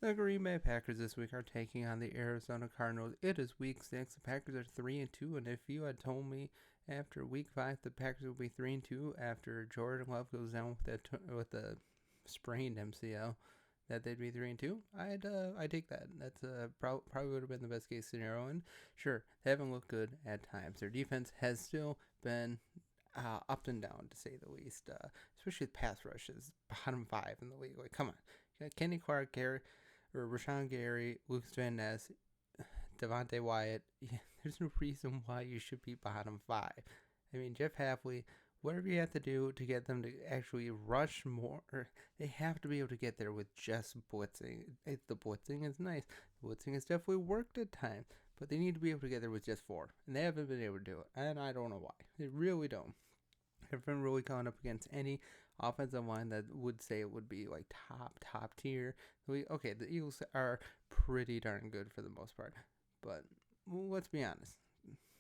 The Green Bay Packers this week are taking on the Arizona Cardinals. It is Week 6. The Packers are 3-2, and if you had told me after Week 5 the Packers would be 3-2 after Jordan Love goes down with the sprained MCL, that they'd be 3-2, I'd take that. That's probably would have been the best case scenario. And sure, they haven't looked good at times. Their defense has still been up and down, to say the least. Especially the pass rush is bottom 5 in the league. Like, come on, you got Kenny Clark, Rashawn Gary, Lucas Van Ness, Devontae Wyatt. Yeah, there's no reason why you should be bottom 5. I mean, Jeff Halfley, whatever you have to do to get them to actually rush more, they have to be able to get there with just blitzing. The blitzing is nice. The blitzing has definitely worked at times, but they need to be able to get there with just 4, and they haven't been able to do it, and I don't know why. They really don't. I've been really gone up against any offensive line that would say it would be like top tier. Okay, the Eagles are pretty darn good for the most part, but let's be honest,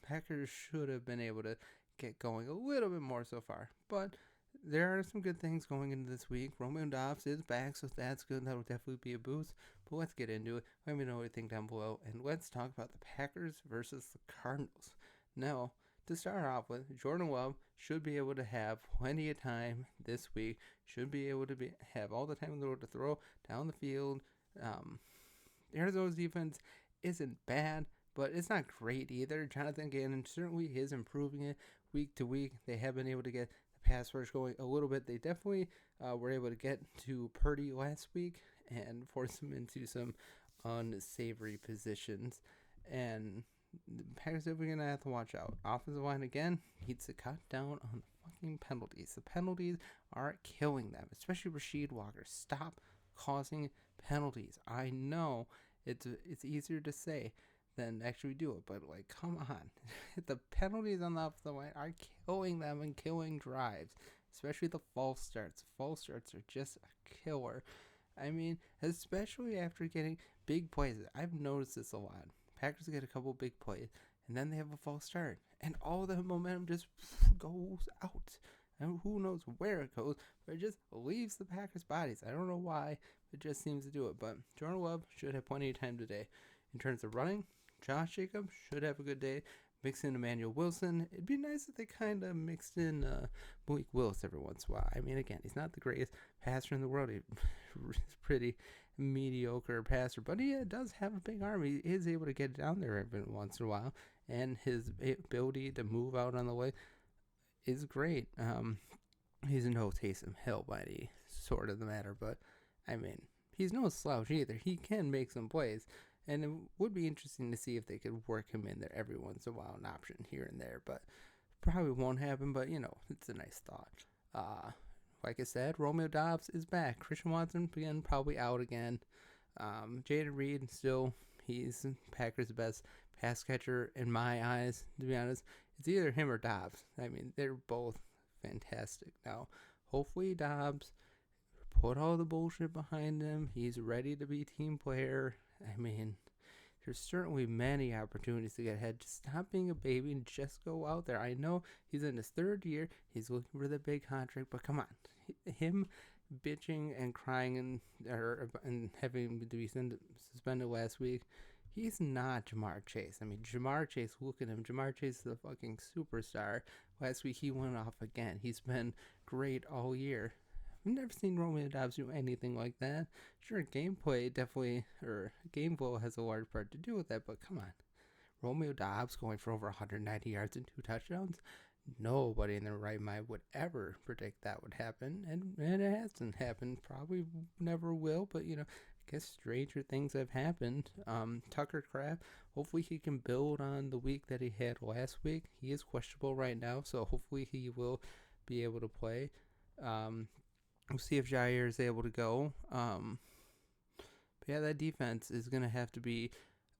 Packers should have been able to get going a little bit more so far. But there are some good things going into this week. Romeo Doubs is back, so that's good. That'll definitely be a boost. But let's get into it. Let me know what you think down below, and let's talk about the Packers versus the Cardinals. Now, to start off with, Jordan Love should be able to have plenty of time this week. Should be able to have all the time in the world to throw down the field. Arizona's defense isn't bad, but it's not great either. Jonathan Gannon certainly is improving it week to week. They have been able to get the pass rush going a little bit. They definitely were able to get to Purdy last week and force him into some unsavory positions. And the Packers are going to have to watch out. Offensive line again needs to cut down on the fucking penalties. The penalties are killing them, especially Rasheed Walker. Stop causing penalties. I know it's easier to say than actually do it, but like, come on. The penalties on the offensive line are killing them and killing drives, especially the false starts. False starts are just a killer. I mean, especially after getting big plays. I've noticed this a lot. Packers get a couple big plays, and then they have a false start, and all the momentum just goes out. And who knows where it goes, but it just leaves the Packers' bodies. I don't know why, it just seems to do it. But Jordan Love should have plenty of time today. In terms of running, Josh Jacobs should have a good day. Mix in Emmanuel Wilson. It'd be nice if they kind of mixed in Malik Willis every once in a while. I mean, again, he's not the greatest passer in the world. He's pretty mediocre passer, but he does have a big arm. He is able to get down there every once in a while, and his ability to move out on the way is great. He's no Taysom Hill by any sort of the matter, but I mean, he's no slouch either. He can make some plays, and it would be interesting to see if they could work him in there every once in a while, an option here and there, but probably won't happen, but it's a nice thought. Like I said, Romeo Doubs is back. Christian Watson, again, probably out again. Jaden Reed, still, he's Packers' best pass catcher in my eyes, to be honest. It's either him or Doubs. I mean, they're both fantastic. Now, hopefully Doubs put all the bullshit behind him. He's ready to be a team player. I mean, there's certainly many opportunities to get ahead. Just stop being a baby and just go out there. I know he's in his 3rd year. He's looking for the big contract, but come on. Him bitching and crying and having to be suspended last week, he's not Jamar Chase. I mean, Jamar Chase, look at him. Jamar Chase is the fucking superstar. Last week he went off again. He's been great all year. I've never seen Romeo Doubs do anything like that. Sure, gameplay definitely, or game flow has a large part to do with that, but come on. Romeo Doubs going for over 190 yards and 2 touchdowns? Nobody in their right mind would ever predict that would happen, and it hasn't happened. Probably never will, but I guess stranger things have happened. Tucker Kraft, hopefully he can build on the week that he had last week. He is questionable right now, so hopefully he will be able to play. We'll see if Jair is able to go. But yeah, that defense is going to have to be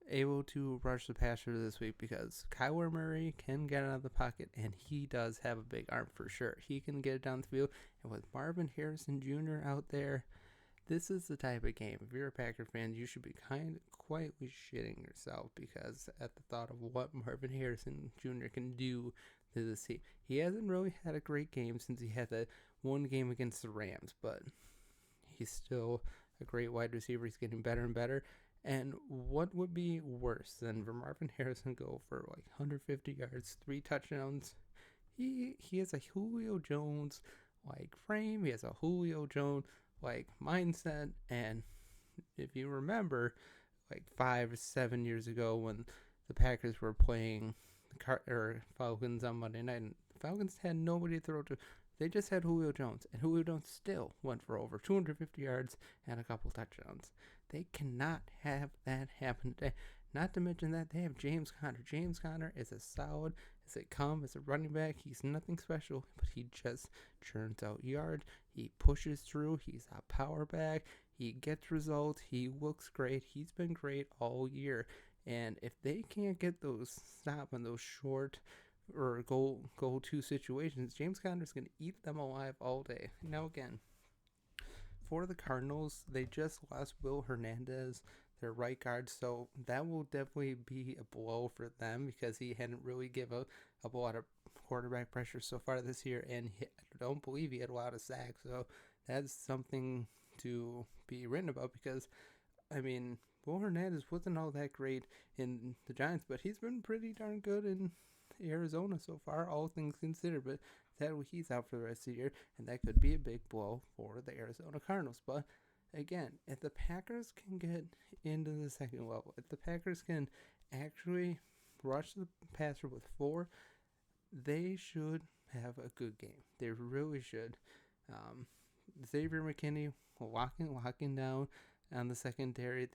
able to rush the passer this week because Kyler Murray can get out of the pocket, and he does have a big arm for sure. He can get it down the field, and with Marvin Harrison Jr. out there, this is the type of game. If you're a Packer fan, you should be quietly shitting yourself because at the thought of what Marvin Harrison Jr. can do to this team. He hasn't really had a great game since he had that one game against the Rams, but he's still a great wide receiver. He's getting better and better. And what would be worse than for Marvin Harrison go for like 150 yards, 3 touchdowns? He has a Julio Jones like frame. He has a Julio Jones like mindset. And if you remember, like 5 or 7 years ago when the Packers were playing the Falcons on Monday night, and the Falcons had nobody to throw to. They just had Julio Jones, and Julio Jones still went for over 250 yards and a couple touchdowns. They cannot have that happen today. Not to mention that they have James Conner. James Conner is as solid as they come as a running back. He's nothing special, but he just churns out yards. He pushes through. He's a power back. He gets results. He looks great. He's been great all year. And if they can't get those stop in those short or goal to situations, James Conner's going to eat them alive all day. Now again, for the Cardinals, they just lost Will Hernandez, their right guard, so that will definitely be a blow for them because he hadn't really given up a lot of quarterback pressure so far this year, and I don't believe he had a lot of sacks, so that's something to be written about because, I mean, Will Hernandez wasn't all that great in the Giants, but he's been pretty darn good in Arizona so far, all things considered, but sadly he's out for the rest of the year, and that could be a big blow for the Arizona Cardinals. But again, if the Packers can get into the second level, if the Packers can actually rush the passer with 4, they should have a good game. They really should. Xavier McKinney locking down on the secondary.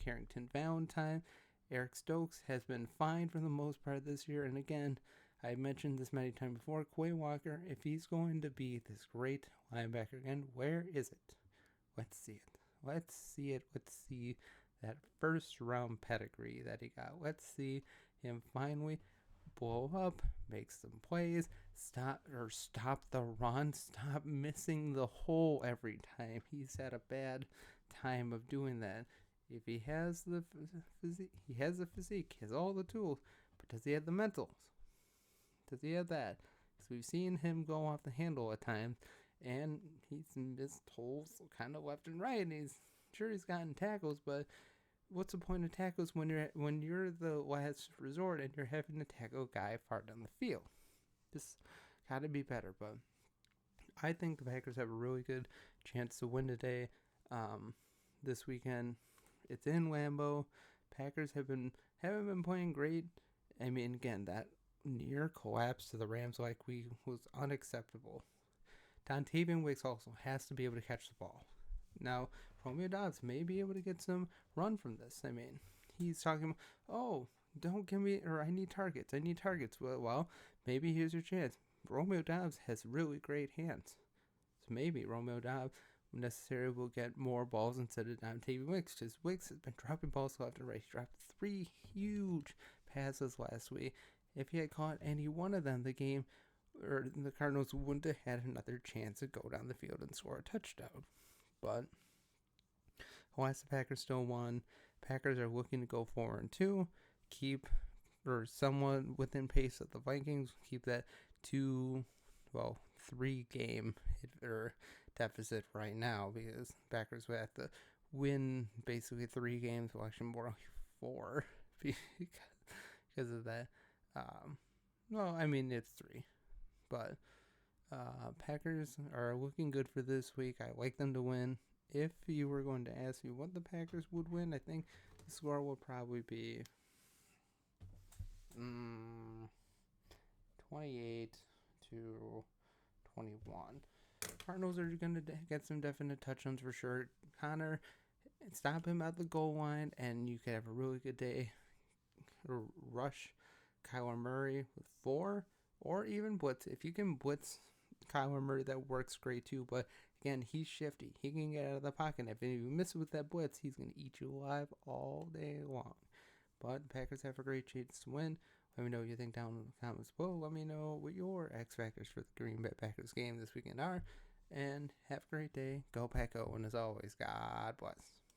Carrington Valentine, Eric Stokes has been fine for the most part this year. And again, I mentioned this many times before, Quay Walker, if he's going to be this great linebacker again, where is it? Let's see it. Let's see that first round pedigree that he got. Let's see him finally blow up, make some plays, stop the run, stop missing the hole every time. He's had a bad time of doing that. If he has the physique, he has all the tools, but does he have the mentals? Does he have that? Because we've seen him go off the handle at times, and he's missed holes kind of left and right. And he's gotten tackles, but what's the point of tackles when you're the last resort and you're having to tackle a guy far down the field? Just gotta be better. But I think the Packers have a really good chance to win today. This weekend. It's in Lambeau. Packers haven't been playing great. I mean, again, that near collapse to the Rams was unacceptable. Dontavian Wicks also has to be able to catch the ball. Now, Romeo Doubs may be able to get some run from this. I mean, he's talking, don't give me, or I need targets. Well, maybe here's your chance. Romeo Doubs has really great hands. So maybe Romeo Doubs necessarily will get more balls instead of Dontavian Wicks, because Wicks has been dropping balls left and right. He dropped 3 huge passes last week. If he had caught any one of them, the Cardinals wouldn't have had another chance to go down the field and score a touchdown. But the Packers still won. Packers are looking to go 4-2, keep or somewhat within pace of the Vikings, keep that 3 game deficit right now, because Packers would have to win basically 3 games, well actually more like 4 because of that. It's 3, but Packers are looking good for this week. I like them to win. If you were going to ask me what the Packers would win, I think the score would probably be 28-21. Cardinals are going to get some definite touchdowns for sure. Connor, stop him at the goal line, and you could have a really good day. Rush Kyler Murray with 4, or even blitz. If you can blitz Kyler Murray, that works great too. But again, he's shifty. He can get out of the pocket. If you miss with that blitz, he's going to eat you alive all day long. But the Packers have a great chance to win. Let me know what you think down in the comments below. Let me know what your X factors for the Green Bay Packers game this weekend are. And have a great day. Go Pack-O. And as always, God bless.